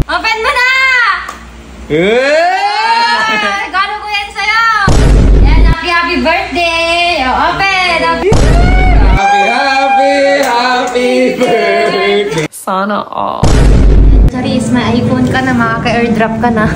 Open mo na! Regalo ko yan sa'yo! Yan, happy birthday! Open! Happy birthday! Sana all. Charis, may iPhone ka na, makaka-airdrop ka na.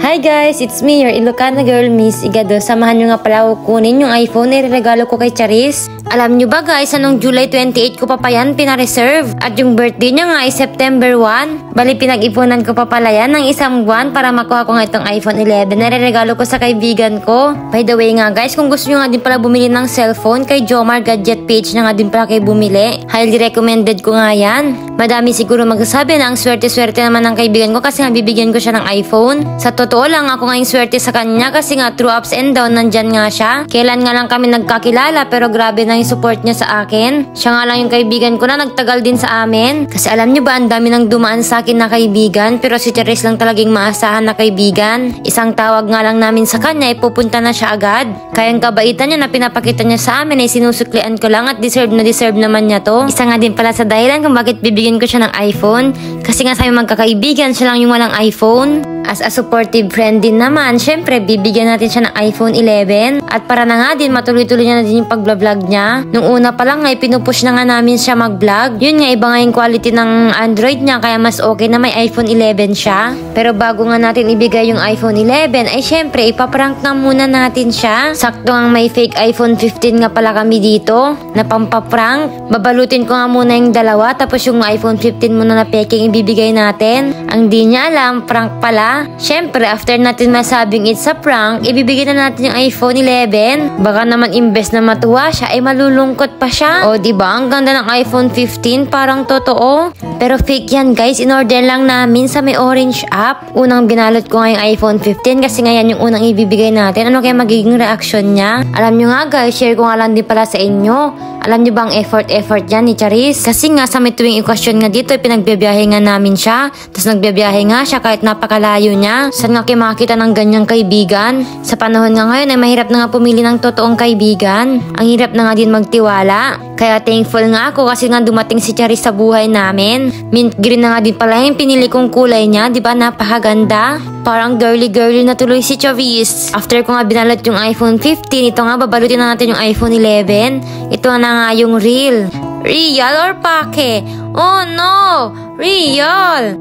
Hi guys, it's me, your Ilocana girl, Miss Igado. Samahan nyo nga pala ako kunin yung iPhone na regalo ko kay Charis. Alam nyo ba guys, anong July 28 ko pa yan pina-reserve? At yung birthday niya nga ay September 1. Bali pinag-ipunan ko pa pala yan ng isang buwan para makuha ko nga itong iPhone 11 na regalo ko sa kaibigan ko. By the way nga guys, kung gusto nyo nga din pala bumili ng cellphone, kay Jomar Gadget page na nga din pala kayo bumili. Highly recommended ko nga yan. Madami siguro magsasabi na ang swerte-swerte naman ng kaibigan ko kasi nga bibigyan ko siya ng iPhone. Sa totoo lang, ako nga yung swerte sa kanya kasi nga through ups and down, nandyan nga siya. Kailan nga lang kami nagkakilala pero grabe na yung support niya sa akin. Siya nga lang yung kaibigan ko na nagtagal din sa amin. Kasi alam nyo ba, ang dami nang dumaan sa akin na kaibigan pero si Charis lang talagang maasahan na kaibigan. Isang tawag nga lang namin sa kanya ay pupunta na siya agad. Kaya ang kabaitan niya na pinapakita niya sa amin ay sinusuklian ko lang at deserve na deserve naman niya to. Isa nga din pala sa dahilan kung bakit bibigyan ko siya ng iPhone. Kasi nga sa aming magkakaibigan, siya lang yung walang iPhone. As a supportive friend din naman, syempre bibigyan natin siya ng iPhone 11 at para na nga din matuloy-tuloy niya na din yung pag-vlog niya. Nung una pa lang nga pinupush na nga namin siya mag-vlog. Yun nga, iba nga yung quality ng Android niya kaya mas okay na may iPhone 11 siya. Pero bago nga natin ibigay yung iPhone 11 ay syempre ipaprank na muna natin siya. Sakto nga may fake iPhone 15 nga pala kami dito na pampaprank. Babalutin ko nga muna yung dalawa tapos yung iPhone 15 muna na peking ibibigay natin. Ang di niya alam, prank pala. Syempre, after natin masabing it's a prank, ibibigay na natin yung iPhone 11. Baka naman imbes na matuwa siya, ay malulungkot pa siya. O, diba? Ang ganda ng iPhone 15, parang totoo. Pero fake yan, guys. In-order lang namin sa may orange app. Unang binalot ko nga yung iPhone 15 kasi nga yan yung unang ibibigay natin. Ano kaya magiging reaction niya? Alam nyo nga, guys, share ko nga lang din pala sa inyo. Alam nyo bang effort yan ni Charis? Kasi nga sa may tuwing okasyon nga dito, pinagbibiyahe nga namin siya. Tapos nagbibiyahe nga siya kahit napakalayo niya. Saan nga kayo makakita ng ganyang kaibigan? Sa panahon nga ngayon ay mahirap na nga pumili ng totoong kaibigan. Ang hirap na nga din magtiwala. Kaya thankful nga ako kasi nga dumating si Charis sa buhay namin. Mint green na nga din pala yung pinili kong kulay niya. Diba napakaganda? Parang girly-girly na tuloy si Charis. After ko nga binalot yung iPhone 15, ito nga babalutin na natin yung iPhone 11. Ito na nga yung real. Real or pake? Oh no! Real!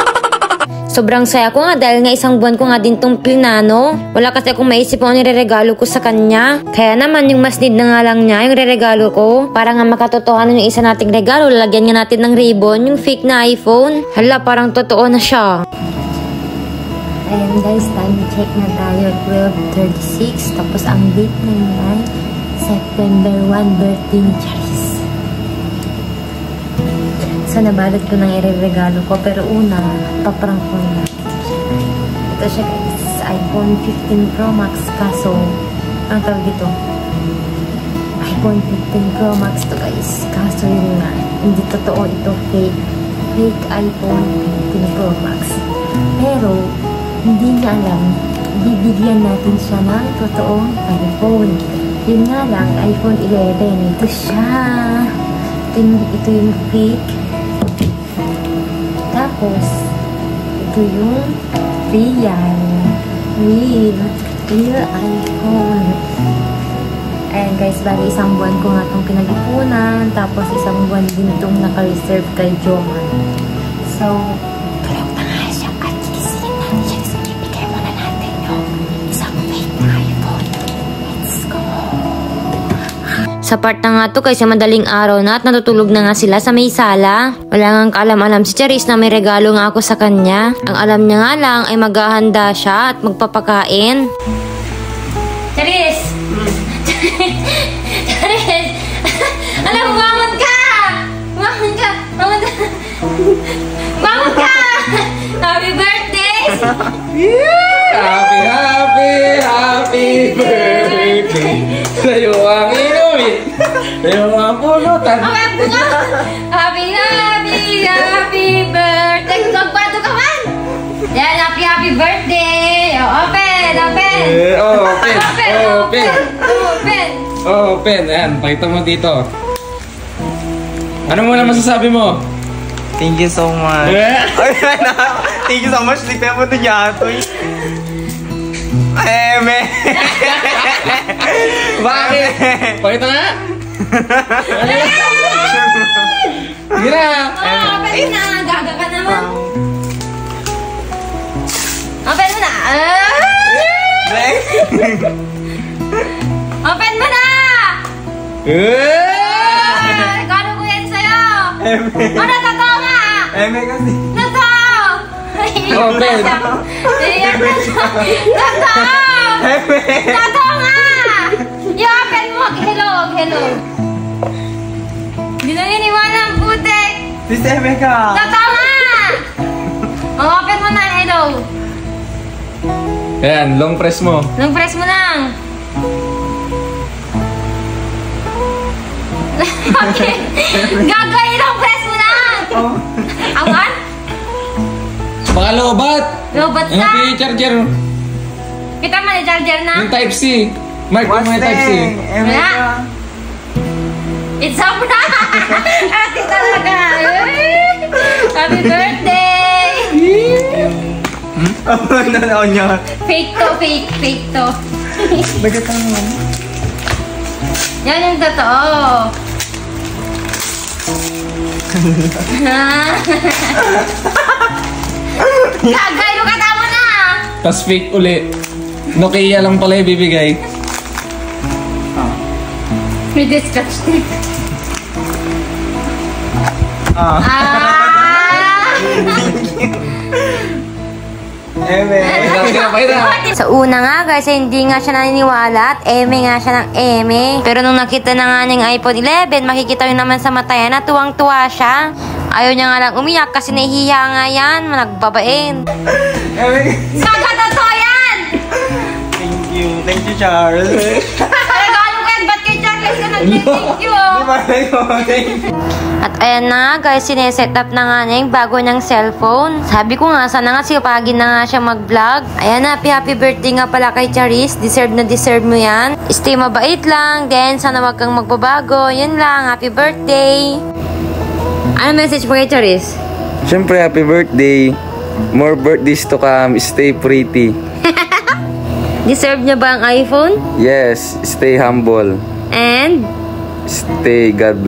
Sobrang saya ko nga dahil nga isang buwan ko nga din tong plinano. Wala kasi akong maisip kung ano nireregalo ko sa kanya. Kaya naman yung mas need na nga lang niya yung reregalo ko. Para nga makatotohanan yung isa nating regalo, lalagyan nga natin ng ribbon, yung fake na iPhone. Hala, parang totoo na siya. Ayan guys, time check na tayo. 12:36. Tapos ang date na yun ay September 1, birthday ni Charis. So, nabalot ko ng ireregalo ko. Pero una, paprank ko na. Ito siya guys. iPhone 15 Pro Max. Kaso, ang tawag dito? iPhone 15 Pro Max to guys. Kaso yun nga. Hindi totoo ito. Fake. Fake iPhone 15 Pro Max. Pero, hindi niya alam. Bibigyan natin siya ng totoong iPhone. Yun nga lang, iPhone 11. Ito siya. Ito yung fake. Tapos, ito yung real iPhone. Ayan guys, bali isang buwan ko nga itong pinag-ipunan. Tapos isang buwan din itong naka-reserve kay Jomar. So, tulog na nga siya at gigising natin siya. So, ibigay muna natin yung isang fake na iPhone. Let's go! Sa part na nga to kasi madaling araw na at natutulog na nga sila sa may sala. Wala nga kaalam-alam si Charis na may regalo nga ako sa kanya. Ang alam niya nga lang ay maghahanda siya at magpapakain. Charis! Charis! Alam mo, bangon ka! Bangon ka! Bangon ka! Bangon ka! Happy birthday! Happy birthday! Sa'yo ang inumin! Sa'yo ang pulutan! Happy birthday! Magpato ka man! Yan, happy birthday! Open! Open! Ayan, pakita mo dito. Ano muna masasabi mo? Thank you so much. Thank you so much. Ligtay mo ito niya ito. Eme. Bakit? Pakita nga. Sige na. Open na. Gaga ka naman. Open mo na. Open mo na. Gano ko yan sa'yo? Ano, totoo nga? Eme kasi. Totoo! Open. Iyak na siya. Totoo! Totoo nga! I-open mo. Hello. Hindi na niniwala ang putik. Sis Eme ka. Totoo nga! Open mo na. Hello. Ayan, long press mo. Long press mo lang. Okay. Gagawin long press mo lang. Awan? Baka lobat. Lobat Yung ka. charger. Kita mo yung charger na? Yung type C. Mark mo yung type C. Eme Wala. ka. It's up na! Ate talaga! Happy birthday! Ano niya? Fake to, fake to. Nagatang mo. Yan yung totoo. Gagay, lukatawa na! Tapos fake uli. Nokia lang pala ibibigay. May dispatch din. Ah. Eme. Sa una nga guys, hindi nga siya naniniwala at eme nga siya ng eme. Pero nung nakita na nga niyang iPhone 11, makikita yun naman sa mata yan na tuwang-tuwa siya. Ayaw niya nga lang umiyak kasi nahihiya nga yan, nagbabain. Eme. Gaga, totoo yan! Thank you Charles. Regalo ko yan, ba't kay Charles ka nag-thank you? At ayan na nga guys, sineset up na nga niya yung bago niyang cellphone. Sabi ko nga, sana nga sipagin na nga siya mag-vlog. Ayan na, happy birthday nga pala kay Charis. Deserve na deserve mo yan. Stay mabait lang, then sana wag kang magbabago. Yun lang, happy birthday. Ano message mo kay Charis? Siyempre, happy birthday. More birthdays to come. Stay pretty. Deserve niya ba ang iPhone? Yes, stay humble. And? Stay God